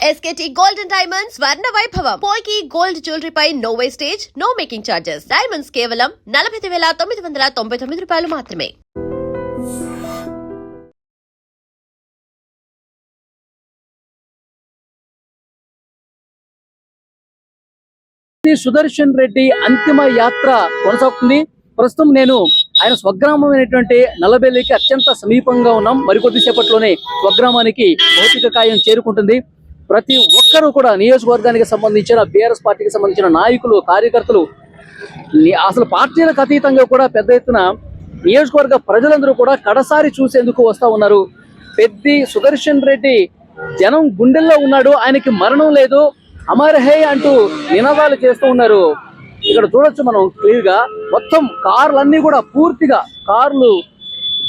SKT Gold and Diamonds Swarna Vaibhavam. Polki Gold Jewelry pi no wastage, no making charges. Diamonds కేవలం 49,999 రూపాయలు మాత్రమే. సుదర్శన్ రెడ్డి అంతిమ యాత్ర కొనసాగుతుంది. ప్రస్తుతం నేను ఆయన స్వగ్రామమైనటువంటి నల్లబెల్లికి అత్యంత సమీపంగా ఉన్నాం. మరికొద్ది సేపట్లోనే స్వగ్రామానికి భౌతిక కాయం చేరుకుంటుంది. ప్రతి ఒక్కరూ కూడా నియోజకవర్గానికి సంబంధించిన బీఆర్ఎస్ పార్టీకి సంబంధించిన నాయకులు, కార్యకర్తలు, అసలు పార్టీలకు అతీతంగా కూడా పెద్ద ఎత్తున నియోజకవర్గ ప్రజలందరూ కూడా కడసారి చూసేందుకు వస్తా ఉన్నారు. పెద్ది సుదర్శన్ రెడ్డి జనం గుండెల్లో ఉన్నాడు, ఆయనకి మరణం లేదు, అమర్ హే అంటూ నినాదాలు చేస్తూ ఉన్నారు. ఇక్కడ చూడొచ్చు మనం క్లియర్ గా. మొత్తం కార్లన్నీ కూడా పూర్తిగా కార్లు,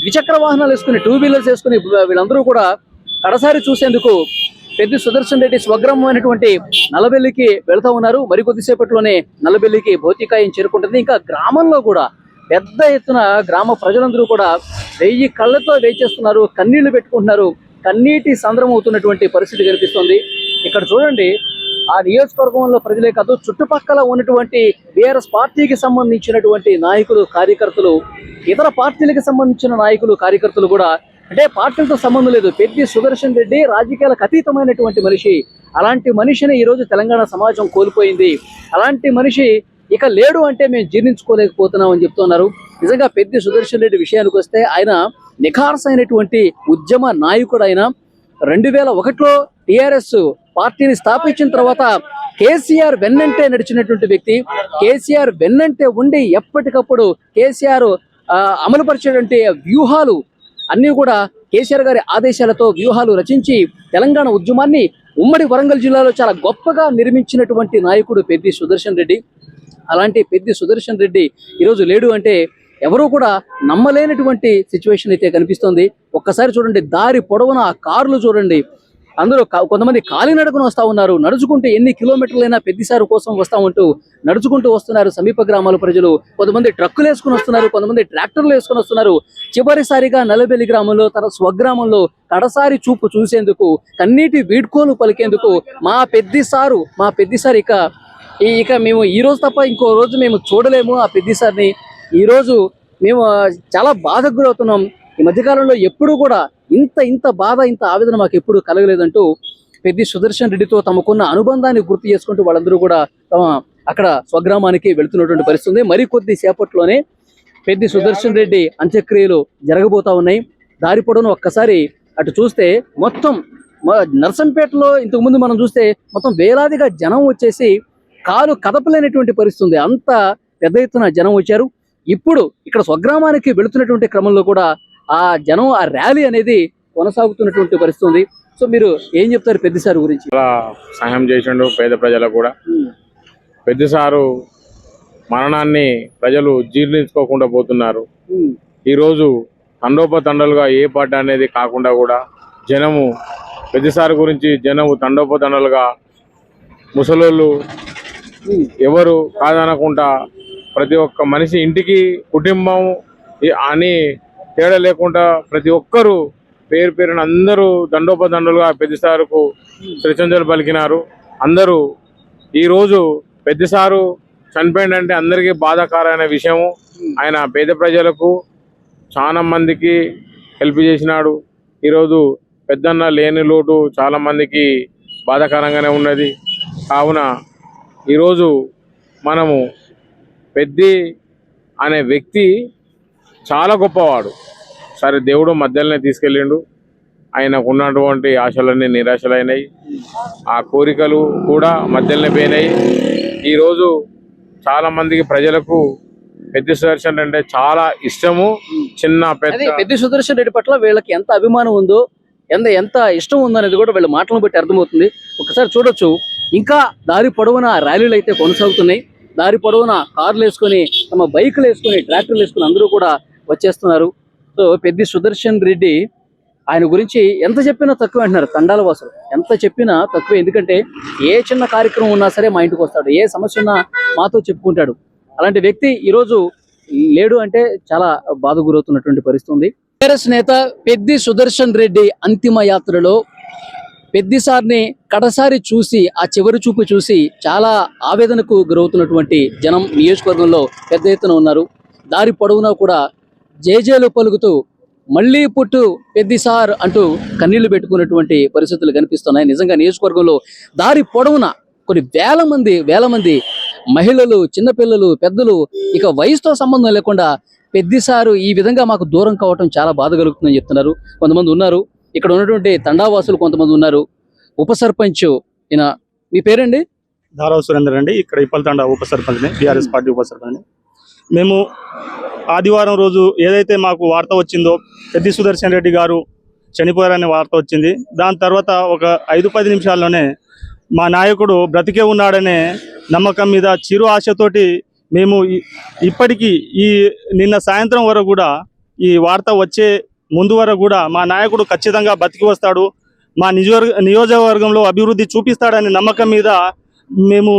ద్విచక్ర వాహనాలు వేసుకుని, టూ వీలర్స్ వేసుకుని వీళ్ళందరూ కూడా కడసారి చూసేందుకు పెద్ది సుదర్శన్ రెడ్డి స్వగ్రామం అయినటువంటి నల్లబెల్లికి వెళ్తా ఉన్నారు. మరికొద్దిసేపట్లోనే నల్లబెల్లికి భౌతికాయం చేరుకుంటుంది. ఇంకా గ్రామంలో కూడా పెద్ద ఎత్తున గ్రామ ప్రజలందరూ కూడా 1000 కళ్ళతో వేచేస్తున్నారు, కన్నీళ్లు పెట్టుకుంటున్నారు. కన్నీటి సంద్రం అవుతున్నటువంటి పరిస్థితి కనిపిస్తుంది. ఇక్కడ చూడండి, ఆ నియోజకవర్గంలో ప్రజలే కాదు, చుట్టుపక్కల ఉన్నటువంటి బీఆర్ఎస్ పార్టీకి సంబంధించినటువంటి నాయకులు, కార్యకర్తలు, ఇతర పార్టీలకు సంబంధించిన నాయకులు, కార్యకర్తలు కూడా, అంటే పార్టీలతో సంబంధం లేదు, పెద్ది సుదర్శన్ రెడ్డి రాజకీయాలకు అతీతమైనటువంటి మనిషి. అలాంటి మనిషిని ఈరోజు తెలంగాణ సమాజం కోల్పోయింది. అలాంటి మనిషి ఇక లేడు అంటే మేము జీర్ణించుకోలేకపోతున్నాం అని చెప్తున్నారు. నిజంగా పెద్ది సుదర్శన్ రెడ్డి విషయానికి వస్తే ఆయన నిఖార్సైనటువంటి ఉద్యమ నాయకుడు. ఆయన 2001లో టిఆర్ఎస్ పార్టీని స్థాపించిన తర్వాత కేసీఆర్ వెన్నంటే నడిచినటువంటి వ్యక్తి. కేసీఆర్ వెన్నంటే ఉండి ఎప్పటికప్పుడు కేసీఆర్ అమలుపరిచేటువంటి వ్యూహాలు అన్నీ కూడా కేసీఆర్ గారి ఆదేశాలతో వ్యూహాలు రచించి తెలంగాణ ఉద్యమాన్ని ఉమ్మడి వరంగల్ జిల్లాలో చాలా గొప్పగా నిర్మించినటువంటి నాయకుడు పెద్ది సుదర్శన్ రెడ్డి. అలాంటి పెద్ది సుదర్శన్ రెడ్డి ఈరోజు లేడు అంటే ఎవరూ కూడా నమ్మలేనటువంటి సిచ్యువేషన్ అయితే కనిపిస్తుంది. ఒక్కసారి చూడండి, దారి పొడవున ఆ కార్లు చూడండి, అందరూ కొంతమంది కాలినడకను వస్తూ ఉన్నారు, నడుచుకుంటూ ఎన్ని కిలోమీటర్లైనా పెద్దిసారి కోసం వస్తామంటూ నడుచుకుంటూ వస్తున్నారు సమీప గ్రామాల ప్రజలు. కొంతమంది ట్రక్కులు వేసుకుని వస్తున్నారు, కొంతమంది ట్రాక్టర్లు వేసుకుని వస్తున్నారు. చివరిసారిగా నల్లబెల్లి గ్రామంలో, తన స్వగ్రామంలో కడసారి చూపు చూసేందుకు, కన్నీటి వీడ్కోలు పలికేందుకు మా పెద్దిసారి ఇక మేము ఈ రోజు తప్ప ఇంకో రోజు మేము చూడలేము ఆ పెద్దిసారిని. ఈరోజు మేము చాలా బాధకు గురవుతున్నాం. ఈ మధ్యకాలంలో ఎప్పుడూ కూడా ఇంత బాధ, ఇంత ఆవేదన మాకు ఎప్పుడు కలగలేదంటూ పెద్ది సుదర్శన్ రెడ్డితో తమకున్న అనుబంధాన్ని గుర్తు చేసుకుంటూ వాళ్ళందరూ కూడా తమ అక్కడ స్వగ్రామానికి వెళుతున్నటువంటి పరిస్థితి ఉంది. మరికొద్ది సేపట్లోనే పెద్ది సుదర్శన్ రెడ్డి అంత్యక్రియలు జరగబోతా ఉన్నాయి. దారి పొడవును ఒక్కసారి అటు చూస్తే మొత్తం నర్సంపేటలో ఇంతకుముందు మనం చూస్తే మొత్తం వేలాదిగా జనం వచ్చేసి కాలు కదపలేనటువంటి పరిస్థితి ఉంది. అంత పెద్ద ఎత్తున జనం వచ్చారు. ఇప్పుడు ఇక్కడ స్వగ్రామానికి వెళుతున్నటువంటి క్రమంలో కూడా ఆ జనం, ఆ ర్యాలీ అనేది కొనసాగుతున్నటువంటి పరిస్థితి ఉంది. సో మీరు ఏం చెప్తారు పెద్దిసారు గురించి? చాలా సహాయం చేసిండు పేద ప్రజలకు కూడా. పెద్దిసారు మరణాన్ని ప్రజలు జీర్ణించుకోకుండా పోతున్నారు. ఈరోజు తండోపతండలుగా ఏ పార్టీ అనేది కాకుండా కూడా జనము పెద్దిసారు గురించి తండోపతండలుగా ముసలోళ్ళు ఎవరు కాదనకుండా ప్రతి ఒక్క మనిషి ఇంటికి, కుటుంబం అని తేడా లేకుండా ప్రతి ఒక్కరూ పేరున అందరూ దండోపదండలుగా పెద్దిసారుకు శ్రద్ధాంజలి పలికినారు. అందరూ ఈరోజు పెద్దిసారు చనిపోయిందంటే అందరికీ బాధాకరమైన విషయము. ఆయన పేద ప్రజలకు చాలా మందికి హెల్ప్ చేసినాడు. ఈరోజు పెద్దన్న లేని లోటు చాలా మందికి బాధాకరంగానే ఉన్నది. కావున ఈరోజు మనము పెద్ది అనే వ్యక్తి చాలా గొప్పవాడు. సరే, దేవుడు మధ్యలోనే తీసుకెళ్ళిండు. ఆయనకు ఉన్నటువంటి ఆశలన్నీ నిరాశలైనాయి, ఆ కోరికలు కూడా మధ్యలోనే పోయినాయి. ఈరోజు చాలా మందికి ప్రజలకు పెద్ది సుదర్శన్ అంటే చాలా ఇష్టము. పెద్ది సుదర్శన్ రెడ్డి పట్ల వీళ్ళకి ఎంత అభిమానం ఉందో, ఎంత ఇష్టం ఉందో అనేది కూడా వీళ్ళ మాటలను బట్టి అర్థమవుతుంది. ఒకసారి చూడొచ్చు, ఇంకా దారి పొడవున ర్యాలీలు అయితే కొనసాగుతున్నాయి. దారి పొడవున కార్లు వేసుకొని, తమ బైకులు వేసుకొని, ట్రాక్టర్లు వేసుకొని అందరూ కూడా వచ్చేస్తున్నారు. సో పెద్ది సుదర్శన్ రెడ్డి, ఆయన గురించి ఎంత చెప్పినా తక్కువ అంటున్నారు తండాల వాసులు. ఎంత చెప్పినా తక్కువే. ఎందుకంటే ఏ చిన్న కార్యక్రమం ఉన్నా సరే మా ఇంటికి వస్తాడు, ఏ సమస్య ఉన్నా మాతో చెప్పుకుంటాడు. అలాంటి వ్యక్తి ఈరోజు లేడు అంటే చాలా బాధ గురవుతున్నటువంటి పరిస్థితి ఉంది. టీఆర్ఎస్ నేత పెద్ది సుదర్శన్ రెడ్డి అంతిమ యాత్రలో పెద్దిసారిని కడసారి చూసి ఆ చివరి చూపు చూసి చాలా ఆవేదనకు గురవుతున్నటువంటి జనం నియోజకవర్గంలో పెద్ద ఎత్తున ఉన్నారు. దారి పొడవునా కూడా జేజేలు పలుకుతూ మళ్ళీ పుట్టు పెద్దిసార్ అంటూ కన్నీళ్లు పెట్టుకున్నటువంటి పరిస్థితులు కనిపిస్తున్నాయి. నిజంగా నియోజకవర్గంలో దారి పొడవునా కొన్ని వేల మంది మహిళలు, చిన్నపిల్లలు, పెద్దలు ఇక వయసుతో సంబంధం లేకుండా పెద్దిసారు ఈ విధంగా మాకు దూరం కావటం చాలా బాధ కలుగుతుందని చెప్తున్నారు. కొంతమంది ఉన్నారు, ఇక్కడ ఉన్నటువంటి తండావాసులు కొంతమంది ఉన్నారు. ఉప సర్పంచ్ ఈయన, మీ పేరండి? ధారావు సురేందర్ అండి. ఇక్కడ ఇప్పలతండ ఉప సర్పంచ్ని, బీఆర్ఎస్ పార్టీ ఉప సర్పంచ్ని. మేము ఆదివారం రోజు ఏదైతే మాకు వార్త వచ్చిందో పెద్ది సుదర్శన్ రెడ్డి గారు చనిపోయారనే వార్త వచ్చింది. దాని తర్వాత ఒక 5-10 నిమిషాల్లోనే మా నాయకుడు బ్రతికే ఉన్నాడనే నమ్మకం మీద చిరు ఆశతోటి మేము ఇప్పటికీ నిన్న సాయంత్రం వరకు కూడా ఈ వార్త వచ్చే ముందు వరకు కూడా మా నాయకుడు ఖచ్చితంగా బతికి వస్తాడు, మా నియోజకవర్గంలో అభివృద్ధి చూపిస్తాడనే నమ్మకం మీద మేము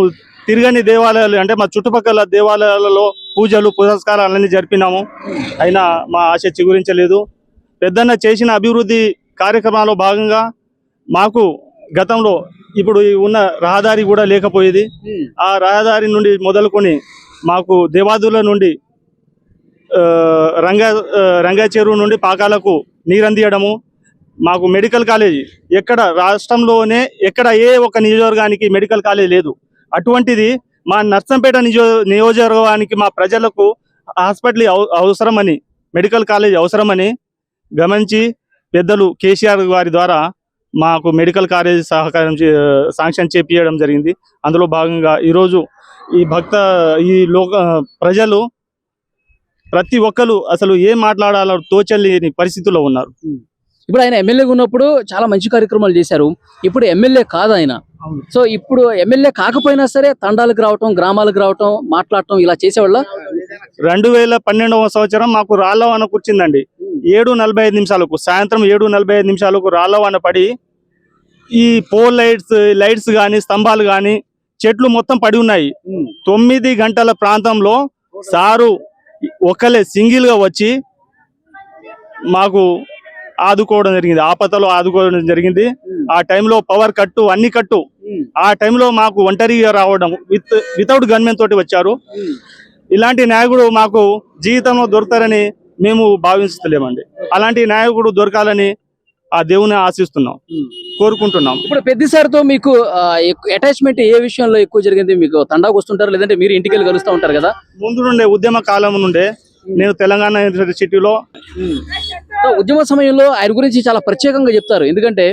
తిరగని దేవాలయాలు అంటే మా చుట్టుపక్కల దేవాలయాలలో పూజలు పురస్కారాలన్నీ జరిపినాము. అయినా మా ఆశ చిగురించలేదు. పెద్దన్న చేసిన అభివృద్ధి కార్యక్రమాల్లో భాగంగా మాకు గతంలో ఇప్పుడు ఉన్న రహదారి కూడా లేకపోయేది. ఆ రహదారి నుండి మొదలుకొని మాకు దేవాదుల నుండి రంగా చెరువు నుండి పాకాలకు నీరందియడము, మాకు మెడికల్ కాలేజీ ఎక్కడ రాష్ట్రంలోనే ఎక్కడ ఏ ఒక్క నియోజకవర్గానికి మెడికల్ కాలేజ్ లేదు. అటువంటిది మా నర్సంపేట నియోజకవర్గానికి మా ప్రజలకు హాస్పిటల్ అవసరమని, మెడికల్ కాలేజ్ అవసరమని గమనించి పెద్దలు కేసీఆర్ గారి ద్వారా మాకు మెడికల్ కాలేజ్ శాంక్షన్ చేపించడం జరిగింది. అందులో భాగంగా ఈరోజు ఈ ప్రజలు ప్రతి ఒక్కరు అసలు ఏం మాట్లాడాలో తోచలేని పరిస్థితుల్లో ఉన్నారు. ఇప్పుడు ఆయన ఎమ్మెల్యేగా ఉన్నప్పుడు చాలా మంచి కార్యక్రమాలు చేశారు. ఇప్పుడు ఎమ్మెల్యే కాదు ఆయన. సో ఇప్పుడు ఎమ్మెల్యే కాకపోయినా సరే తండాలకు రావటం, గ్రామాలకు రావటం, మాట్లాడటం ఇలా చేసేవాళ్ళ. 2012వ సంవత్సరం మాకు రాళ్ళవాన కూర్చిందండి. 7:45 నిమిషాలకు, సాయంత్రం 7:45 నిమిషాలకు రాళ్ళవాన పడి ఈ పోల్ లైట్స్ కానీ, స్తంభాలు కానీ, చెట్లు మొత్తం పడి ఉన్నాయి. 9 గంటల ప్రాంతంలో సారు ఒకలే సింగిల్ గా వచ్చి మాకు ఆదుకోవడం జరిగింది, ఆపదలో ఆదుకోవడం జరిగింది. ఆ టైంలో పవర్ కట్టు, అన్ని కట్టు. ఆ టైంలో మాకు ఒంటరిగా రావడం, వితౌట్ గన్మెన్ తోటి వచ్చారు. ఇలాంటి నాయకుడు మాకు జీవితంలో దొరుకుతారని మేము భావిస్తలేమండి. అలాంటి నాయకుడు దొరకాలని ఆ దేవుని ఆశిస్తున్నాం, కోరుకుంటున్నాం. ఇప్పుడు పెద్దిసారితో మీకు అటాచ్మెంట్ ఏ విషయంలో ఎక్కువ జరిగింది? మీకు తండాకు వస్తుంటారు, లేదంటే మీరు ఇంటికి వెళ్ళి కలుస్తూ ఉంటారు కదా? ముందు నుండే, ఉద్యమ కాలం నుండే నేను తెలంగాణ యూనివర్సిటీలో ఉద్యమ సమయంలో ఆయన గురించి చాలా ప్రత్యేకంగా చెప్తారు. ఎందుకంటే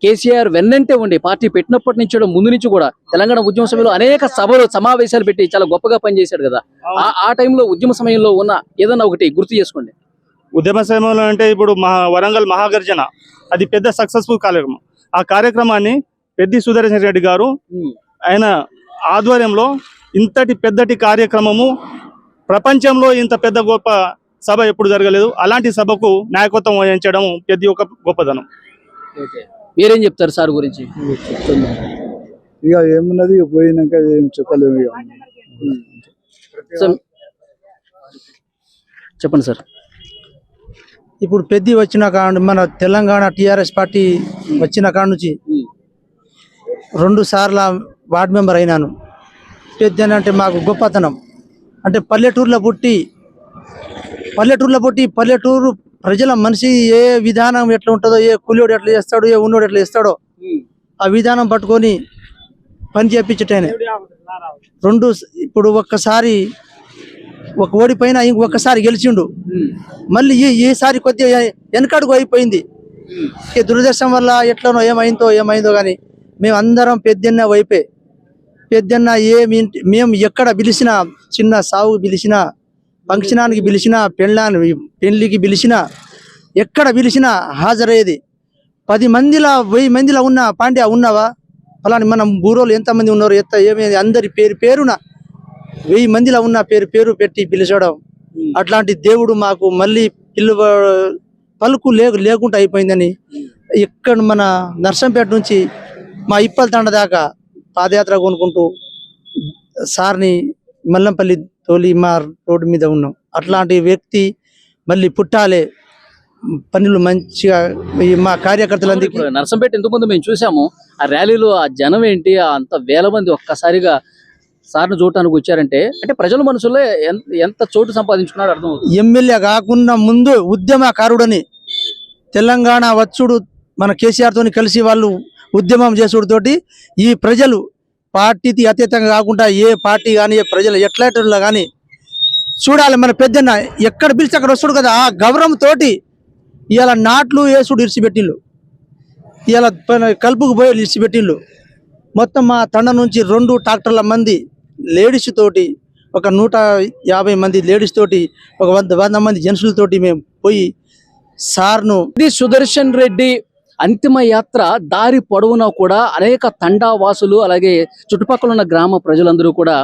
కేసీఆర్ వెన్నంటే ఉండి పార్టీ పెట్టినప్పటి నుంచి ముందు నుంచి కూడా తెలంగాణ ఉద్యమ సమయంలో అనేక సభలు, సమావేశాలు పెట్టి చాలా గొప్పగా పనిచేశాడు కదా. ఆ టైంలో ఉద్యమ సమయంలో ఉన్న ఏదన్నా ఒకటి గుర్తు చేసుకోండి. ఉద్యమ సమయంలో అంటే ఇప్పుడు వరంగల్ మహాగర్జన, అది పెద్ద సక్సెస్ఫుల్ కార్యక్రమం. ఆ కార్యక్రమాన్ని పెద్ది సుదర్శన్ రెడ్డి గారు ఆయన ఆధ్వర్యంలో ఇంతటి పెద్దటి కార్యక్రమము ప్రపంచంలో ఇంత పెద్ద గొప్ప సభ ఎప్పుడు జరగలేదు. అలాంటి సభకు నాయకత్వం వహించడం పెద్ద ఒక గొప్పదనం. మీరేం చెప్తారు సార్ గురించి? ఇక ఏమున్నది, పోయినాక ఏం చెప్పలేము. చెప్పండి సార్. ఇప్పుడు పెద్ది వచ్చిన కాడ, మన తెలంగాణ టీఆర్ఎస్ పార్టీ వచ్చిన కాడ నుంచి 2 సార్ల వార్డు మెంబర్ అయినాను. పెద్ద అంటే మాకు గొప్పతనం అంటే పల్లెటూరులో పుట్టి పల్లెటూరు ప్రజల మనిషి ఏ విధానం ఎట్లా ఉంటుందో, ఏ కూలివాడు ఎట్లా చేస్తాడో, ఏ ఉన్నోడు ఎట్లా చేస్తాడో ఆ విధానం పట్టుకొని పని చేయించటేనే. ఇప్పుడు ఒక్కసారి ఓడిపోయినా ఇంకొకసారి గెలిచిండు. మళ్ళీ ఈసారి కొద్దిగా వెనకడుగు అయిపోయింది. దురదృష్టం వల్ల ఎట్లనో ఏమైందో కానీ మేము అందరం పెద్దన్న వైపే. పెద్దన్న మేము ఎక్కడ పిలిచినా, చిన్న సాగు పిలిచినా, ఫంక్షనానికి పిలిచినా, పెళ్లికి పిలిచినా, ఎక్కడ పిలిచినా హాజరయ్యేది. 10 మందిలా 1000 మందిలా ఉన్నా, పాండ్యా ఉన్నావా ఫలాని మనం ఊరోళ్ళు ఎంతమంది ఉన్నారు, ఏమైంది అందరి పేరున 1000 మందిలా ఉన్న పేరు పెట్టి పిలిచడం. అట్లాంటి దేవుడు మాకు మళ్ళీ పలుకు లేకుండా అయిపోయిందని ఇక్కడ మన నర్సంపేట నుంచి మా ఇప్పలతండ దాకా పాదయాత్ర కొనుక్కుంటూ సార్ని మల్లంపల్లి తోలి మా రోడ్డు మీద ఉన్నాం. అట్లాంటి వ్యక్తి మళ్ళీ పుట్టాలి, పనులు మంచిగా మా కార్యకర్తలందరికీ ఇప్పుడు నర్సంపేట ఇంతకుముందు మేము చూసాము ఆ ర్యాలీలో ఆ జనం ఏంటి అంత వేల మంది ఒక్కసారిగా సార్ను చూడటానికి వచ్చారంటే అంటే ప్రజల మనసులో ఎంత చోటు సంపాదించుకున్నాడు అర్థం అవుతుంది. ఎమ్మెల్యే కాకుండా ముందు ఉద్యమకారుడని తెలంగాణ వచ్చుడు మన కేసీఆర్ తోని కలిసి వాళ్ళు ఉద్యమం చేసుడుతోటి ఈ ప్రజలు పార్టీకి అతీతంగా కాకుండా ఏ పార్టీ కానీ ఏ ప్రజలు ఎట్లా కానీ చూడాలి. మన పెద్దన్న ఎక్కడ పిలిచి అక్కడ వస్తాడు కదా, ఆ గౌరవం తోటి ఇలా నాట్లు వేసుడు ఇడిచిపెట్టిళ్ళు, ఇలా కలుపుకు పోయి ఇడిచిపెట్టిళ్ళు. మొత్తం మా తండ నుంచి 2 ట్రాక్టర్ల మంది లేడీస్ తోటి, ఒక 150 మంది లేడీస్ తోటి, ఒక 100 మంది జెంట్స్లతోటి మేము పోయి సార్ను ఇది సుదర్శన్ రెడ్డి అంతిమ యాత్ర దారి పొడవునా కూడా అనేక తండావాసులు అలాగే చుట్టుపక్కల ఉన్న గ్రామ ప్రజలందరూ కూడా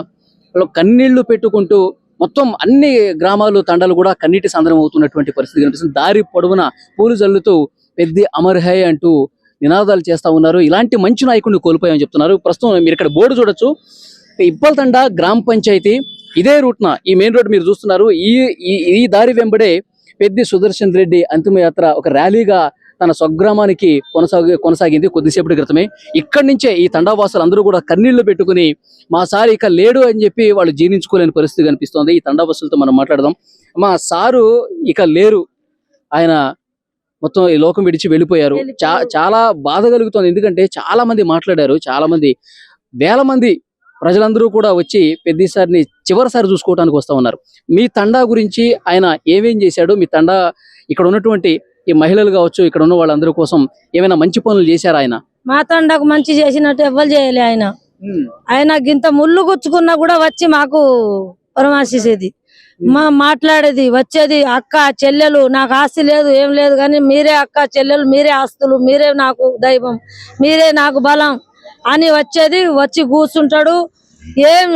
కన్నీళ్లు పెట్టుకుంటూ మొత్తం అన్ని గ్రామాలు తండాలు కూడా కన్నీటి సందర్భం అవుతున్నటువంటి పరిస్థితి కనిపిస్తుంది. దారి పొడవున పూలు జల్లుతూ పెద్ది అమర్ హై అంటూ నినాదాలు చేస్తా ఉన్నారు. ఇలాంటి మంచి నాయకుడిని కోల్పోయామని చెప్తున్నారు. ప్రస్తుతం మీరు ఇక్కడ బోర్డు చూడొచ్చు, ఇప్పల్తండ గ్రామ పంచాయతీ ఇదే రూట్న ఈ మెయిన్ రోడ్ మీరు చూస్తున్నారు. ఈ దారి వెంబడే పెద్ది సుదర్శన్ రెడ్డి అంతిమయాత్ర ఒక ర్యాలీగా తన స్వగ్రామానికి కొనసాగింది కొద్దిసేపటి క్రితమే. ఇక్కడి నుంచే ఈ తండావాసులు అందరూ కూడా కన్నీళ్లు పెట్టుకుని మా సారు ఇక లేడు అని చెప్పి వాళ్ళు జీర్ణించుకోలేని పరిస్థితి కనిపిస్తోంది. ఈ తండావాసులతో మనం మాట్లాడదాం. మా సారు ఇక లేరు, ఆయన మొత్తం ఈ లోకం విడిచి వెళ్ళిపోయారు. చాలా బాధ కలుగుతోంది. ఎందుకంటే చాలా మంది మాట్లాడారు, చాలా మంది వేల మంది ప్రజలందరూ కూడా వచ్చి పెద్దసారిని చివరిసారి చూసుకోవడానికి వస్తా ఉన్నారు. మీ తండా గురించి ఆయన ఏమేం చేశాడు, మీ తండా ఇక్కడ ఉన్నటువంటి ఈ మహిళలు కావచ్చు, ఇక్కడ ఉన్న వాళ్ళందరి కోసం ఏమైనా మంచి పనులు చేశారా ఆయన? మా తండాకు మంచి చేసినట్టు ఎవ్వరు చేయలే. ఆయన గింత ముళ్ళు గుచ్చుకున్నా కూడా వచ్చి మాకు పరామర్శించేది, మాట్లాడేది, వచ్చేది. అక్క చెల్లెలు, నాకు ఆస్తి లేదు ఏం లేదు కానీ మీరే అక్క చెల్లెలు, మీరే ఆస్తులు, మీరే నాకు దైవం, మీరే నాకు బలం అని వచ్చేది. వచ్చి కూర్చుంటాడు. ఏం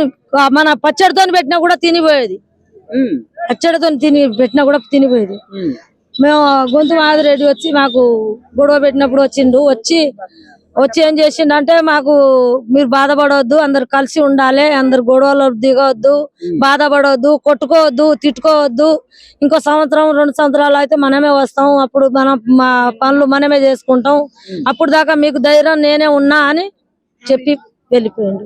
మన పచ్చడితో పెట్టినా కూడా తినిపోయేది, పచ్చడితో పెట్టినా కూడా తినిపోయేది. మేము గొంతు మాదిరెడ్డి వచ్చి మాకు గొడవ పెట్టినప్పుడు వచ్చిండు. వచ్చి ఏం చేసిండు అంటే, మాకు మీరు బాధపడవద్దు, అందరు కలిసి ఉండాలి, అందరు గొడవలు దిగవద్దు, బాధపడవద్దు, కొట్టుకోవద్దు, తిట్టుకోవద్దు. ఇంకో 1-2 సంవత్సరాలు అయితే మనమే వస్తాం, అప్పుడు మనం మా పనులు మనమే చేసుకుంటాం, అప్పుడు దాకా మీకు ధైర్యం నేనే ఉన్నా అని చెప్పి వెళ్ళిపోయిండు.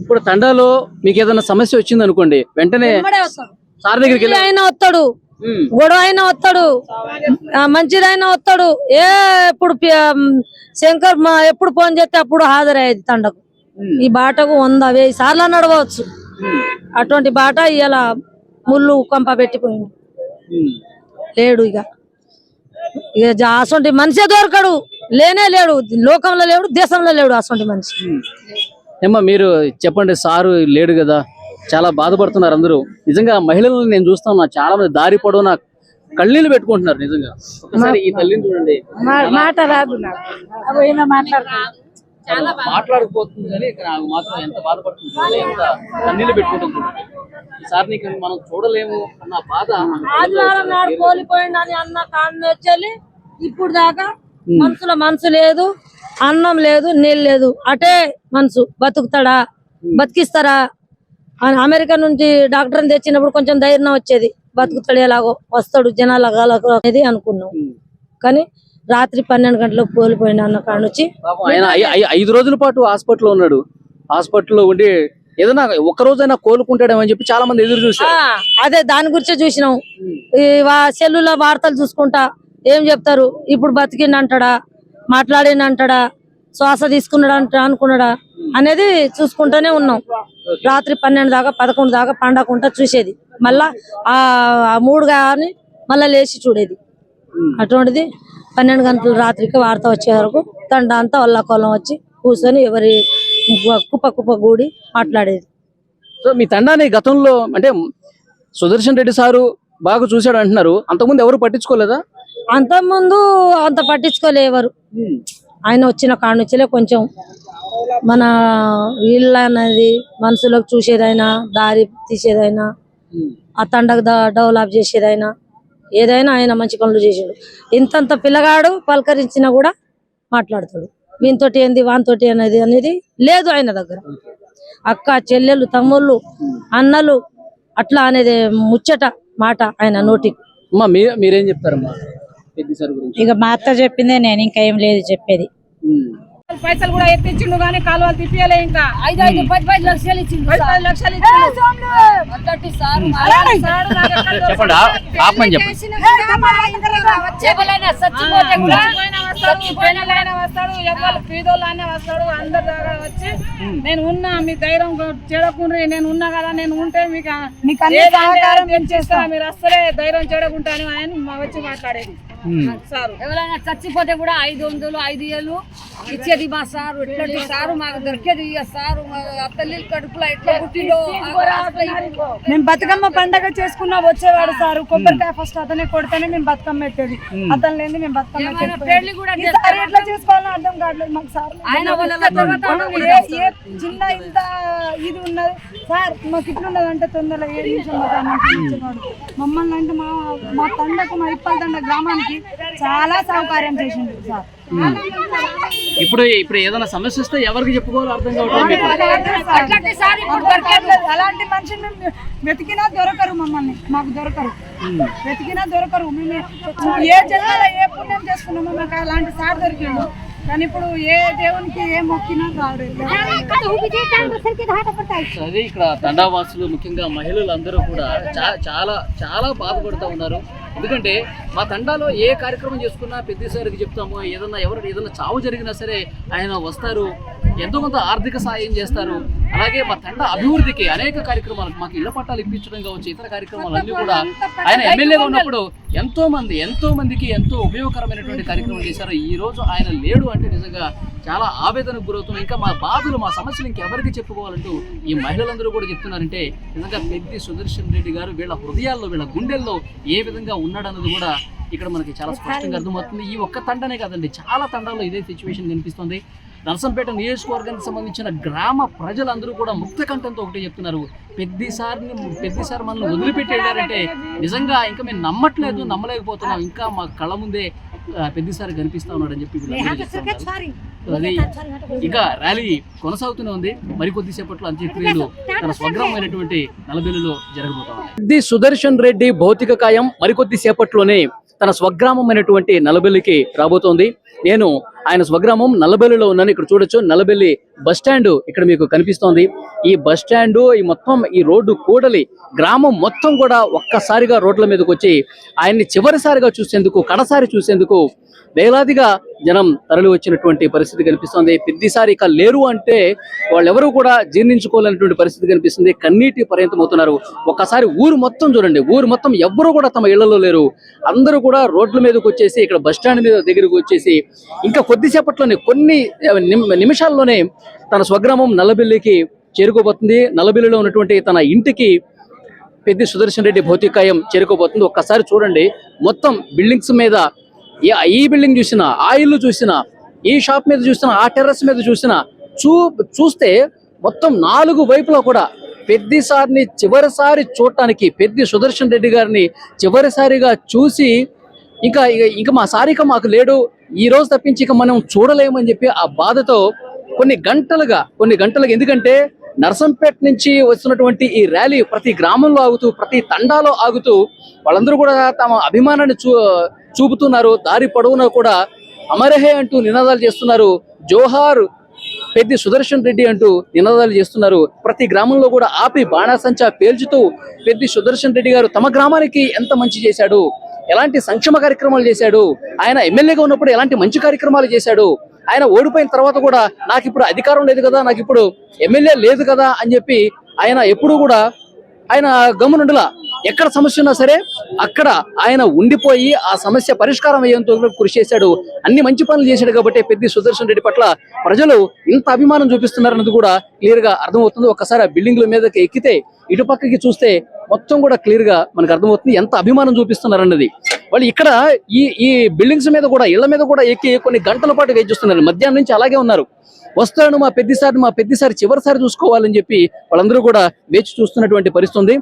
ఇప్పుడు తండాలో మీకు ఏదైనా సమస్య వచ్చింది అనుకోండి, వెంటనే సార్ దగ్గరికి వెళ్ళి అయినా వస్తాడు, గొడవ అయినా వస్తాడు, మంచిదైనా వస్తాడు. ఎప్పుడు శంకర్ ఎప్పుడు ఫోన్ చేస్తే అప్పుడు హాజరయ్యేది తండకు. ఈ బాటకు 100-1000 సార్లు నడవచ్చు. అటువంటి బాట ఇలా ముళ్ళు కంప పెట్టిపోయింది. లేడు ఇక అసొంటి మనిషే దొరకడు, లేనే లేడు, లోకంలో లేడు, దేశంలో లేడు అసొంటి మనిషి. ఏమ్మా మీరు చెప్పండి, సారు లేడు కదా, చాలా బాధపడుతున్నారు అందరూ. నిజంగా మహిళలను నేను చూస్తున్నా, చాలా మంది దారి పొడవునా కళ్ళీళ్ళు పెట్టుకుంటున్నారు. నిజంగా ఒకసారి ఈ తల్లిని చూడండి, మాట రాదు మాట్లాడకపోతుంది కానీ ఇక్కడ ఆమె మాత్రం ఎంత బాధపడుతుంది, ఎంత కన్నీళ్ళు పెట్టుకుంటుంది. సార్ని మనం చూడలేము అన్న బాధ. ఆదివారం నాడు కోల్పోయిందని అన్న కాన్ని వచ్చి ఇప్పుడు దాకా మనసు లేదు, అన్నం లేదు, నీళ్ళు లేదు. అటే మనసు బతుకుతాడా, బతికిస్తారా? అమెరికా నుంచి డాక్టర్ని తెచ్చినప్పుడు కొంచెం ధైర్యం వచ్చేది, బతుకుతాడు, ఎలాగో వస్తాడు జనాల అనేది అనుకున్నాం. కానీ రాత్రి 12 గంటలకు కోల్పోయింది అన్న కాడ నుంచి. ఆయన 5 రోజుల పాటు హాస్పిటల్లో ఉన్నాడు. హాస్పిటల్లో ఉండి ఏదైనా ఒక్క రోజైనా కోలుకుంటాడేమని చెప్పి చాలా మంది ఎదురు చూసారు. అదే దాని గురించే చూసినాం. ఈ సెల్లుల వార్తలు చూసుకుంటా ఏం చెప్తారు, ఇప్పుడు బతికిండంటాడా, మాట్లాడిండంటాడా, శ్వాస తీసుకున్నాడు అనుకున్నాడా అనేది చూసుకుంటూనే ఉన్నాం. రాత్రి 12 దాకా 11 దాకా పండకుండా చూసేది, మళ్ళా ఆ 3 కానీ మళ్ళా లేచి చూడేది. అటువంటిది 12 గంటల రాత్రికి వార్త వచ్చే వరకు తండ అంతా వల్ల కొలం వచ్చి కూర్చొని ఎవరి కుప్ప గూడి మాట్లాడేది. సో మీ తండాని గతంలో అంటే సుదర్శన్ రెడ్డి సారు బాగా చూశాడు అంటున్నారు, అంతకుముందు ఎవరు పట్టించుకోలేదా? అంతకుముందు అంత పట్టించుకోలే ఎవరు. ఆయన వచ్చిన కాడ నుంచిలే కొంచెం మన ఇళ్ళ అనేది మనుషులకు చూసేదైనా, దారి తీసేదైనా, ఆ తండకు డెవలప్ చేసేదైనా, ఏదైనా ఆయన మంచి పనులు చేసాడు. ఇంతంత పిల్లగాడు పలకరించినా కూడా మాట్లాడతాడు. వీనితోటి ఏంది వానితోటి అనేది లేదు ఆయన దగ్గర. అక్క చెల్లెలు, తమ్ముళ్ళు, అన్నలు అట్లా అనేది ముచ్చట మాట ఆయన నోటికి. అమ్మా మీరేం చెప్తారమ్మా? పెద్దిసారి గురించి? ఇక మా అత్త చెప్పిందే నేను ఇంకా ఏం లేదు చెప్పేది. పైసలు కూడా ఎత్తించిండు కానీ కాలువలు తిప్పియలే. ఇంకా 5 లక్షలు ఇచ్చిండు. 10 లక్షలు ఇచ్చిండు. చెప్పండి, ఆపమని చెప్పండి. వస్తాడు, ఎవరు పీదోళ్ళనే వస్తాడు, అందరి దగ్గర వచ్చి నేను ఉన్నా, మీ ధైర్యం చెడకుండ్రి, నేను ఉన్నా కదా, నేను ఉంటే మీకు నేను చేస్తా, మీరు అసలే ధైర్యం చెడకుంటాను అని వచ్చి మాట్లాడేది సార్. ఎవరైనా చచ్చిపోతే కూడా 500 5,000 ఇచ్చేది మా సారు. ఎట్లాంటి సారు మాకు దొరికేది సారు. తల్లి కడుపులో ఎట్లా పుట్టిండో. మేము బతుకమ్మ పండగ చేసుకున్నా వచ్చేవాడు సారు. కొబ్బరికాయ ఫస్ట్ అతనే కొడితేనే మేము బతుకమ్మ పెట్టేది. అతను లేని మేము బతుకమ్మ పెళ్లి కూడా ఎట్లా చేసుకోవాలో అర్థం కావట్లేదు మాకు సార్. ఏ చిన్న ఇంత ఇది ఉన్నది సార్, మాకు ఇట్లున్నది అంటే తొందరగా 7 నిమిషం మమ్మల్ని అంటే మా తండకు మా ఇప్పల తండ గ్రామానికి చాలా సౌకర్యం చేసిండు సార్. ఇప్పుడు ఏదైనా సమస్య వస్తే ఎవరికి చెప్పుకోవాలో అర్థం కావట్లేదు. అలాంటి మనిషిని మేము వెతికినా దొరకరు, మమ్మల్ని మాకు దొరకరు, వెతికినా దొరకరు. మేము ఏ జన్మలో ఏ పుణ్యం చేసుకున్నామో మాకు అలాంటి సార్ దొరికిండు. కానీ ఇప్పుడు ఏ దేవునికి ఏ మొక్కినా రాడు. అదే ఇక్కడ తండావాసులు ముఖ్యంగా మహిళలు అందరూ కూడా చాలా చాలా బాధపడుతూ ఉన్నారు. ఎందుకంటే మా తండాలో ఏ కార్యక్రమం చేసుకున్నా పెద్దసారికి చెప్తాము. ఏదైనా చావు జరిగినా సరే ఆయన వస్తారు, ఎంతో కొంత ఆర్థిక సాయం చేస్తారు. అలాగే మా తండ అభివృద్ధికి అనేక కార్యక్రమాలు, మాకు ఇళ్ల పట్టాలు ఇప్పించడం కావచ్చు, ఇతర కార్యక్రమాలన్నీ కూడా ఆయన ఎమ్మెల్యేగా ఉన్నప్పుడు ఎంతో మందికి ఎంతో ఉపయోగకరమైనటువంటి కార్యక్రమాలు చేశారు. ఈ రోజు ఆయన లేడు అంటే నిజంగా చాలా ఆవేదనకు గురవుతున్నాం. ఇంకా మా బాధలు, మా సమస్యలు ఇంకెవరికి చెప్పుకోవాలంటూ ఈ మహిళలందరూ కూడా చెప్తున్నారంటే నిజంగా పెద్ది సుదర్శన్ రెడ్డి గారు వీళ్ళ హృదయాల్లో, వీళ్ళ గుండెల్లో ఏ విధంగా ఉన్నాడన్నది కూడా ఇక్కడ మనకి చాలా స్పష్టంగా అర్థమవుతుంది. ఈ ఒక్క తండనే కాదండి, చాలా తండాల్లో ఇదే సిచ్యువేషన్ కనిపిస్తుంది. నర్సంపేట నియోజకవర్గానికి సంబంధించిన గ్రామ ప్రజలందరూ కూడా ముక్త కంఠంతో ఒకటే చెప్తున్నారు, పెద్దిసారి మనల్ని వదిలిపెట్టి వెళ్ళారంటే నిజంగా ఇంకా మేము నమ్మలేకపోతున్నాం, ఇంకా మా కళ్ళ ముందే పెద్దిసారి కనిపిస్తా ఉన్నాడని చెప్పి అది ఇంకా ర్యాలీ కొనసాగుతూనే ఉంది. మరికొద్దిసేపట్లో అంత్యక్రియలు తన స్వగ్రామైనటువంటి నలబెల్లిలో జరగబోతాయి. పెద్ది సుదర్శన్ రెడ్డి భౌతిక కాయం మరికొద్ది సేపట్లోనే తన స్వగ్రామమైనటువంటి నలబెల్లికి రాబోతోంది. నేను ఆయన స్వగ్రామం నల్లబెల్లిలో ఉన్నాను. ఇక్కడ చూడొచ్చు, నల్లబెల్లి బస్ స్టాండ్ ఇక్కడ మీకు కనిపిస్తోంది. ఈ బస్ స్టాండ్, ఈ రోడ్డు కూడలి గ్రామం మొత్తం కూడా ఒక్కసారిగా రోడ్ల మీదకి వచ్చి ఆయన్ని చివరిసారిగా చూసేందుకు, కడసారి చూసేందుకు వేలాదిగా జనం తరలి వచ్చినటువంటి పరిస్థితి కనిపిస్తుంది. పెద్దిసారి ఇక లేరు అంటే వాళ్ళెవరూ కూడా జీర్ణించుకోలేనటువంటి పరిస్థితి కనిపిస్తుంది. కన్నీటి పర్యంతమవుతున్నారు. ఒక్కసారి ఊరు మొత్తం చూడండి, ఊరు మొత్తం ఎవ్వరూ కూడా తమ ఇళ్లలో లేరు. అందరూ కూడా రోడ్ల మీదకి వచ్చేసి ఇక్కడ బస్ స్టాండ్ మీద దగ్గరకు వచ్చేసి ఇంకా కొద్దిసేపట్లోనే, కొన్ని నిమిషాల్లోనే తన స్వగ్రామం నల్లబెల్లికి చేరుకోబోతుంది. నల్లబెల్లిలో ఉన్నటువంటి తన ఇంటికి పెద్ది సుదర్శన్ రెడ్డి భౌతికాయం చేరుకోబోతుంది. ఒక్కసారి చూడండి, మొత్తం బిల్డింగ్స్ మీద, ఈ బిల్డింగ్ చూసినా, ఆ ఇల్లు చూసినా, ఈ షాప్ మీద చూసినా, ఆ టెర్రస్ మీద చూసినా చూస్తే మొత్తం 4 వైపులా కూడా పెద్దిసారిని చివరిసారి చూడటానికి, పెద్ది సుదర్శన్ రెడ్డి గారిని చివరిసారిగా చూసి ఇంకా మా సారిక మాకు లేడు, ఈ రోజు తప్పించి ఇక మనం చూడలేమని చెప్పి ఆ బాధతో కొన్ని గంటలుగా ఎందుకంటే నర్సంపేట నుంచి వస్తున్నటువంటి ఈ ర్యాలీ ప్రతి గ్రామంలో ఆగుతూ, ప్రతి తండాలో ఆగుతూ వాళ్ళందరూ కూడా తమ అభిమానాన్ని చూపుతున్నారు. దారి పొడవునా కూడా అమరహే అంటూ నినాదాలు చేస్తున్నారు. జోహార్ పెద్ది సుదర్శన్ రెడ్డి అంటూ నినాదాలు చేస్తున్నారు. ప్రతి గ్రామంలో కూడా ఆపి బాణాసంచా పేల్చుతూ పెద్ది సుదర్శన్ రెడ్డి గారు తమ గ్రామానికి ఎంత మంచి చేశాడు, ఎలాంటి సంక్షేమ కార్యక్రమాలు చేశాడు, ఆయన ఎమ్మెల్యేగా ఉన్నప్పుడు ఎలాంటి మంచి కార్యక్రమాలు చేశాడు, ఆయన ఓడిపోయిన తర్వాత కూడా నాకు ఇప్పుడు అధికారం లేదు కదా, నాకు ఇప్పుడు ఎమ్మెల్యే లేదు కదా అని చెప్పి ఆయన ఎప్పుడూ కూడా ఆయన గమ్మునుండలా. ఎక్కడ సమస్య ఉన్నా సరే అక్కడ ఆయన ఉండిపోయి ఆ సమస్య పరిష్కారం అయ్యేంత కృషి చేశాడు. అన్ని మంచి పనులు చేశాడు కాబట్టి పెద్ది సుదర్శన్ రెడ్డి పట్ల ప్రజలు ఇంత అభిమానం చూపిస్తున్నారన్నది కూడా క్లియర్ గా అర్థమవుతుంది. ఒక్కసారి ఆ బిల్డింగ్ల మీదకి ఎక్కితే, ఇటు పక్కకి చూస్తే మొత్తం కూడా క్లియర్ గా మనకు అర్థమవుతుంది ఎంత అభిమానం చూపిస్తున్నారన్నది. వాళ్ళు ఇక్కడ ఈ బిల్డింగ్స్ మీద కూడా, ఇళ్ల మీద కూడా ఎక్కి కొన్ని గంటల పాటు వేచి చూస్తున్నారు. మధ్యాహ్నం నుంచి అలాగే ఉన్నారు. వస్తాను మా పెద్దిసారి చివరిసారి చూసుకోవాలని చెప్పి వాళ్ళందరూ కూడా వేచి చూస్తున్నటువంటి పరిస్థితి.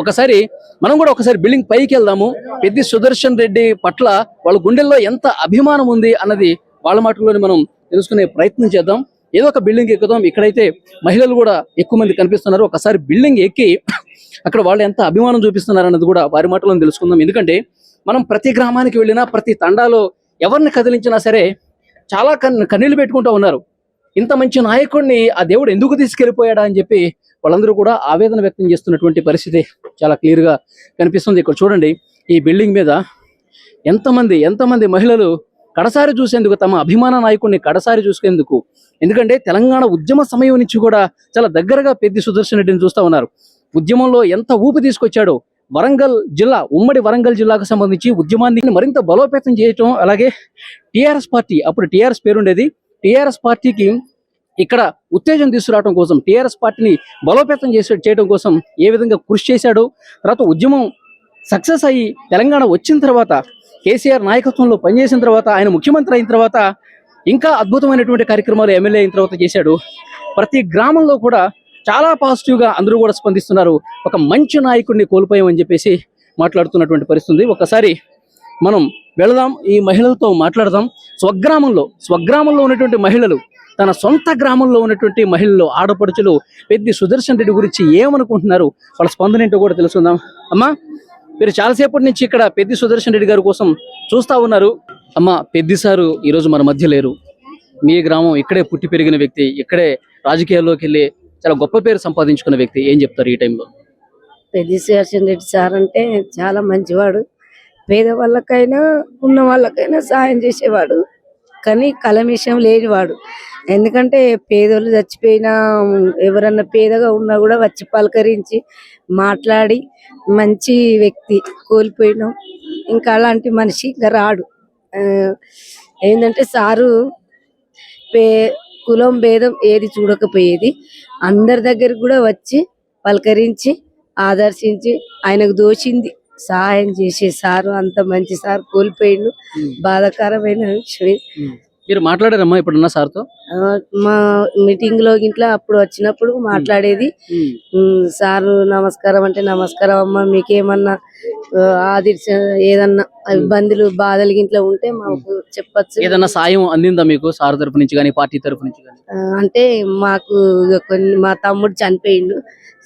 ఒకసారి మనం కూడా బిల్డింగ్ పైకి వెళ్దాము. పెద్ది సుదర్శన్ రెడ్డి పట్ల వాళ్ళ గుండెల్లో ఎంత అభిమానం ఉంది అన్నది వాళ్ళ మాటల్లోనే మనం తెలుసుకునే ప్రయత్నం చేద్దాం. ఏదో ఒక బిల్డింగ్ ఎక్కుదాం. ఇక్కడైతే మహిళలు కూడా ఎక్కువ మంది కనిపిస్తున్నారు. ఒకసారి బిల్డింగ్ ఎక్కి అక్కడ వాళ్ళు ఎంత అభిమానం చూపిస్తున్నారు అన్నది కూడా వారి మాటలను తెలుసుకుందాం. ఎందుకంటే మనం ప్రతి గ్రామానికి వెళ్ళినా ప్రతి తండాలో ఎవరిని కదిలించినా సరే చాలా కన్నీళ్లు పెట్టుకుంటూ ఉన్నారు. ఇంత మంచి నాయకుడిని ఆ దేవుడు ఎందుకు తీసుకెళ్లిపోయాడా అని చెప్పి వాళ్ళందరూ కూడా ఆవేదన వ్యక్తం చేస్తున్నటువంటి పరిస్థితి చాలా క్లియర్ గా కనిపిస్తుంది. ఇక్కడ చూడండి, ఈ బిల్డింగ్ మీద ఎంతమంది మహిళలు కడసారి చూసేందుకు, తమ అభిమాన నాయకుడిని కడసారి చూసేందుకు, ఎందుకంటే తెలంగాణ ఉద్యమ సమయం నుంచి కూడా చాలా దగ్గరగా పెద్ది సుదర్శన్ రెడ్డిని చూస్తా ఉన్నారు. ఉద్యమంలో ఎంత ఊపి తీసుకొచ్చాడో, వరంగల్ జిల్లా, ఉమ్మడి వరంగల్ జిల్లాకు సంబంధించి ఉద్యమాన్ని మరింత బలోపేతం చేయటం, అలాగే టీఆర్ఎస్ పార్టీ, అప్పుడు టీఆర్ఎస్ పేరుండేది, టీఆర్ఎస్ పార్టీకి ఇక్కడ ఉత్తేజం తీసుకురావడం కోసం, టీఆర్ఎస్ పార్టీని బలోపేతం చేయడం కోసం ఏ విధంగా కృషి చేశాడో, తర్వాత ఉద్యమం సక్సెస్ అయ్యి తెలంగాణ వచ్చిన తర్వాత, కేసీఆర్ నాయకత్వంలో పనిచేసిన తర్వాత, ఆయన ముఖ్యమంత్రి అయిన తర్వాత ఇంకా అద్భుతమైనటువంటి కార్యక్రమాలు ఎమ్మెల్యే అయిన తర్వాత చేశాడు. ప్రతి గ్రామంలో కూడా చాలా పాజిటివ్గా అందరూ కూడా స్పందిస్తున్నారు. ఒక మంచి నాయకుడిని కోల్పోయామని చెప్పేసి మాట్లాడుతున్నటువంటి పరిస్థితి. ఒకసారి మనం వెళదాం, ఈ మహిళలతో మాట్లాడదాం. స్వగ్రామంలో ఉన్నటువంటి మహిళలు, తన సొంత గ్రామంలో ఉన్నటువంటి మహిళలు, ఆడపడుచులు పెద్ది సుదర్శన్ రెడ్డి గురించి ఏమనుకుంటున్నారు, వాళ్ళ స్పందన ఏంటో కూడా తెలుసుకుందాం. అమ్మా, మీరు చాలాసేపటి నుంచి ఇక్కడ పెద్ది సుదర్శన్ రెడ్డి గారి కోసం చూస్తా ఉన్నారు. అమ్మ, పెద్ది సారు ఈరోజు మన మధ్య లేరు. మీ గ్రామం ఇక్కడే పుట్టి పెరిగిన వ్యక్తి, ఇక్కడే రాజకీయాల్లోకి వెళ్ళి చాలా గొప్ప పేరు సంపాదించుకున్న వ్యక్తి, ఏం చెప్తారు ఈ టైంలో? పెద్ది సుదర్శన్ రెడ్డి సార్ అంటే చాలా మంచివాడు. పేదవాళ్ళకైనా ఉన్న వాళ్ళకైనా సాయం చేసేవాడు, కానీ కలమిషం లేనివాడు. ఎందుకంటే పేదోళ్ళు చచ్చిపోయినా, ఎవరన్నా పేదగా ఉన్నా కూడా వచ్చి పలకరించి మాట్లాడి మంచి వ్యక్తి. కోల్పోయినాం, ఇంకా అలాంటి మనిషి ఇంకా రాడు. ఏంటంటే సారు కులం భేదం ఏది చూడకపోయేది, అందరి దగ్గర కూడా వచ్చి పలకరించి ఆదర్శించి ఆయనకు దోచింది సహాయం చేసే సారు. అంత మంచి సార్ కోల్పోయిండు, బాధాకరమైన విషయం. మీరు మాట్లాడారమ్మా ఇప్పుడున్న సార్తో? మా మీటింగ్ లో ఇంట్లో అప్పుడు వచ్చినప్పుడు మాట్లాడేది. సారు నమస్కారం అంటే, నమస్కారం అమ్మ, మీకేమన్నా ఏదన్నా ఇబ్బందులు బాధలు ఇంట్లో ఉంటే మాకు చెప్పచ్చు. ఏదన్నా సాయం అందిందా మీకు సార్ తరఫు నుంచి కానీ, పార్టీ తరఫు నుంచి కానీ? అంటే మాకు కొన్ని, మా తమ్ముడు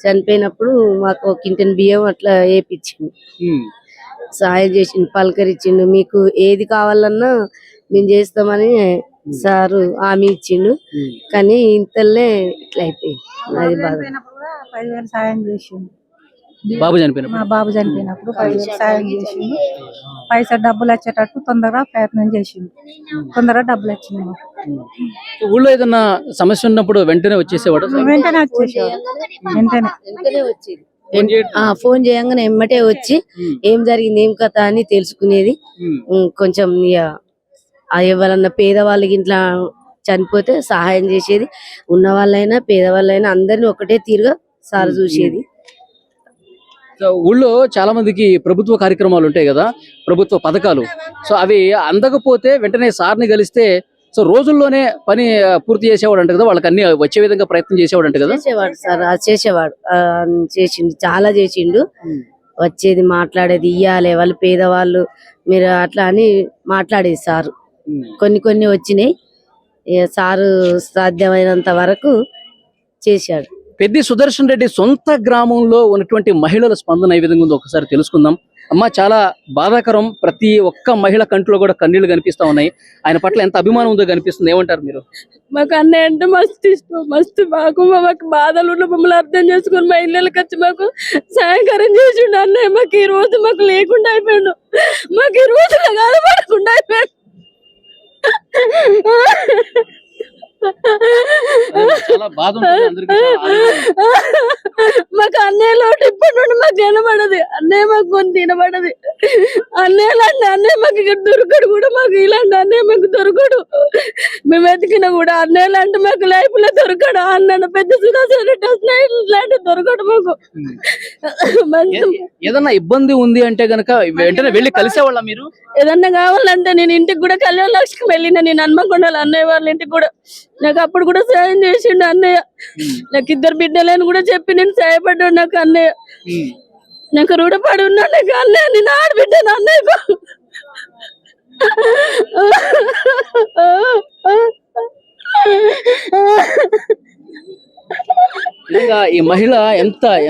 చనిపోయినప్పుడు మాకు ఒక కింటన్ బియ్యం అట్లా వేపించిండు, సాయం చేసిండు, పలకరించిండు. మీకు ఏది కావాలన్నా మేము చేస్తామని సారు హామీ ఇచ్చిండు. కానీ ఇంతలే ఇట్లా అయిపోయింది. అది బాధ. 10,000 సాయం చేసిండు. బాబు చనిపోయినప్పుడు, మా బాబు చనిపోయినప్పుడు 10,000 సాయం చేసిండు. పైసా డబ్బులు వచ్చేటట్టు తొందరగా ప్రయత్నం చేసిండు, తొందరగా డబ్బులు వచ్చింది మాకు. ఊళ్ళో ఏదన్నా సమస్య ఉన్నప్పుడు వెంటనే వచ్చేసేవాడు? వెంటనే వచ్చేసేవాడు, వెంటనే వచ్చేది. ఫోన్ చేయంగానే ఎమ్మటే వచ్చి ఏం జరిగింది, ఏం కథ అని తెలుసుకునేది. కొంచెం ఎవరన్నా పేదవాళ్ళకి ఇంట్లో చనిపోతే సహాయం చేసేది. ఉన్న వాళ్ళైనా పేదవాళ్ళైనా అందరినీ ఒకటే తీరుగా సార్ చూసేది. ఊళ్ళో చాలా మందికి ప్రభుత్వ కార్యక్రమాలు ఉంటాయి కదా, ప్రభుత్వ పథకాలు. సో అవి అందకపోతే వెంటనే సార్ని కలిస్తే సో రోజుల్లోనే పని పూర్తి చేసేవాడు అంట కదా, వాళ్ళకి అన్ని వచ్చే విధంగా ప్రయత్నం చేసేవాడు అంట కదా? చేసేవాడు సార్, చేసేవాడు, చేసిండు, చాలా చేసిండు. వచ్చేది, మాట్లాడేది, ఇయ్యాలి వాళ్ళు పేదవాళ్ళు మీరు అట్లా అని మాట్లాడేది సారు. కొన్ని వచ్చినాయి, సారు సాధ్యమైనంత వరకు చేశాడు. పెద్ది సుదర్శన్ రెడ్డి సొంత గ్రామంలో ఉన్నటువంటి మహిళల స్పందన ఏ విధంగా ఉందో ఒకసారి తెలుసుకుందాం. అమ్మ, చాలా బాధాకరం, ప్రతి ఒక్క మహిళ కంట్లో కూడా కన్నీళ్లు కనిపిస్తా ఉన్నాయి. ఆయన పట్ల ఎంత అభిమానం ఉందో కనిపిస్తుంది, ఏమంటారు మీరు? మాకు అన్నయ్య అంటే మస్తు ఇష్టం, మస్తు. మాకు బాధలు ఉన్న మమ్మల్ని అర్థం చేసుకుని మా ఇళ్ళకి వచ్చి మాకు సహాయకారం చేసిండు అన్నయ్య. మాకు ఈ రోజు మాకు లేకుండా అయిపోయాడు, మాకు ఈ రోజు కనపడకుండా అయిపోయాడు. చాలా బాధ ఉంటుంది అందరికీ. మాకు అన్నయ్య లోటు ఇప్పటి నుండి మాకు వినబడదు, అన్నయ్య మాకు కొంత వినబడదు. అన్నయ్య లాంటి అన్నయ్య మాకు ఇక్కడ దొరకడు కూడా, మాకు ఇలాంటి అన్నయ్య మాకు దొరకడు. మేము వెతికినా కూడా అన్నయ్య లాంటి మాకు లైఫ్ లో దొరకడు. అన్న పెద్ద సుదర్శన్ రెడ్డి ఇలాంటి దొరకడు మాకు. ఏదన్నా ఇబ్బంది ఉంది అంటే గనక వెంటనే వెళ్ళి కలిసేవాళ్ళ మీరు? ఏదన్నా కావాలంటే నేను ఇంటికి కూడా కళ్యాణ లక్ష్మికి వెళ్ళిన, నేను హన్మకొండలో అన్నయ్య వాళ్ళ ఇంటికి కూడా. నాకు అప్పుడు కూడా సాయం చేసిండు అన్నయ్య. నాకు 2 బిడ్డలని కూడా చెప్పి నేను సాయపడ్డాడు నాకు అన్నయ్య. నాకు రుణపడి ఉన్నాను నాకు అన్నయ్య, నేను ఆడబిడ్డాను అన్నయ్యకు. నిజంగా ఈ మహిళ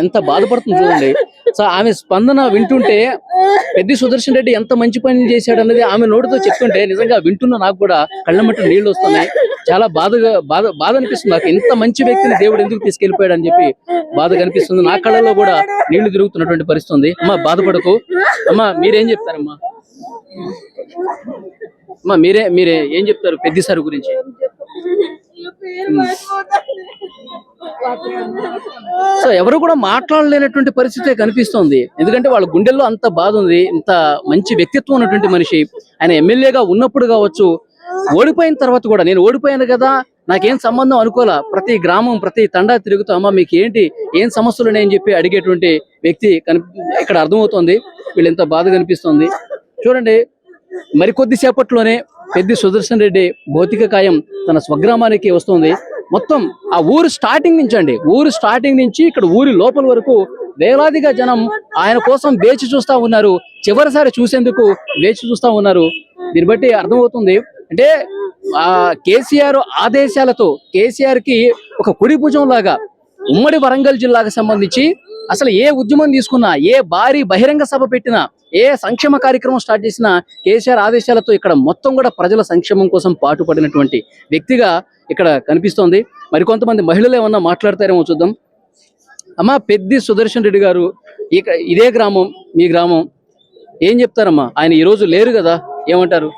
ఎంత బాధపడుతుంది చూడండి. సో ఆమె స్పందన వింటుంటే పెద్ది సుదర్శన్ రెడ్డి ఎంత మంచి పనులు చేశాడు అన్నది ఆమె నోటితో చెప్తుంటే నిజంగా వింటున్న నాకు కూడా కళ్ళమట్టు నీళ్లు వస్తున్నాయి. చాలా బాధ అనిపిస్తుంది నాకు. ఇంత మంచి వ్యక్తిని దేవుడు ఎందుకు తీసుకెళ్లిపోయాడు అని చెప్పి బాధ కనిపిస్తుంది. నా కళ్ళలో కూడా నీళ్లు తిరుగుతున్నటువంటి పరిస్థితి ఉంది. అమ్మా బాధపడకు. అమ్మా మీరేం చెప్తారమ్మా? అమ్మా మీరే ఏం చెప్తారు పెద్ది సార్ గురించి? సో ఎవరు కూడా మాట్లాడలేనటువంటి పరిస్థితే కనిపిస్తోంది. ఎందుకంటే వాళ్ళ గుండెల్లో అంత బాధ ఉంది. ఇంత మంచి వ్యక్తిత్వం ఉన్నటువంటి మనిషి. ఆయన ఎమ్మెల్యేగా ఉన్నప్పుడు కావచ్చు, ఓడిపోయిన తర్వాత కూడా నేను ఓడిపోయాను కదా నాకేం సంబంధం అనుకోలా. ప్రతి గ్రామం ప్రతి తండా తిరుగుతూ అమ్మ మీకు ఏం సమస్యలు ఉన్నాయని చెప్పి అడిగేటువంటి వ్యక్తి ఇక్కడ అర్థమవుతోంది. వీళ్ళు ఎంత బాధ కనిపిస్తోంది చూడండి. మరికొద్ది సేపట్లోనే పెద్ది సుదర్శన్ రెడ్డి భౌతిక కాయం తన స్వగ్రామానికి వస్తుంది. మొత్తం ఆ ఊరు స్టార్టింగ్ నుంచి ఇక్కడ ఊరి లోపల వరకు వేలాదిగా జనం ఆయన కోసం వేచి చూస్తా ఉన్నారు. చివరిసారి చూసేందుకు వేచి చూస్తా ఉన్నారు. దీన్ని బట్టి అర్థమవుతుంది అంటే కేసీఆర్ ఆదేశాలతో కేసీఆర్ కి ఒక కుడి భుజం లాగా ఉమ్మడి వరంగల్ జిల్లాకు సంబంధించి అసలు ఏ ఉద్యమం తీసుకున్నా, ఏ భారీ బహిరంగ సభ పెట్టినా, ఏ సంక్షేమ కార్యక్రమం స్టార్ట్ చేసినా కేసీఆర్ ఆదేశాలతో ఇక్కడ మొత్తం కూడా ప్రజల సంక్షేమం కోసం పాటుపడినటువంటి వ్యక్తిగా ఇక్కడ కనిపిస్తోంది. మరికొంతమంది మహిళలు ఏమన్నా మాట్లాడతారేమో చూద్దాం. అమ్మా పెద్ది సుదర్శన్ రెడ్డి గారు ఇదే గ్రామం, మీ గ్రామం, ఏం చెప్తారమ్మా? ఆయన ఈ రోజు లేరు కదా, ఏమంటారు?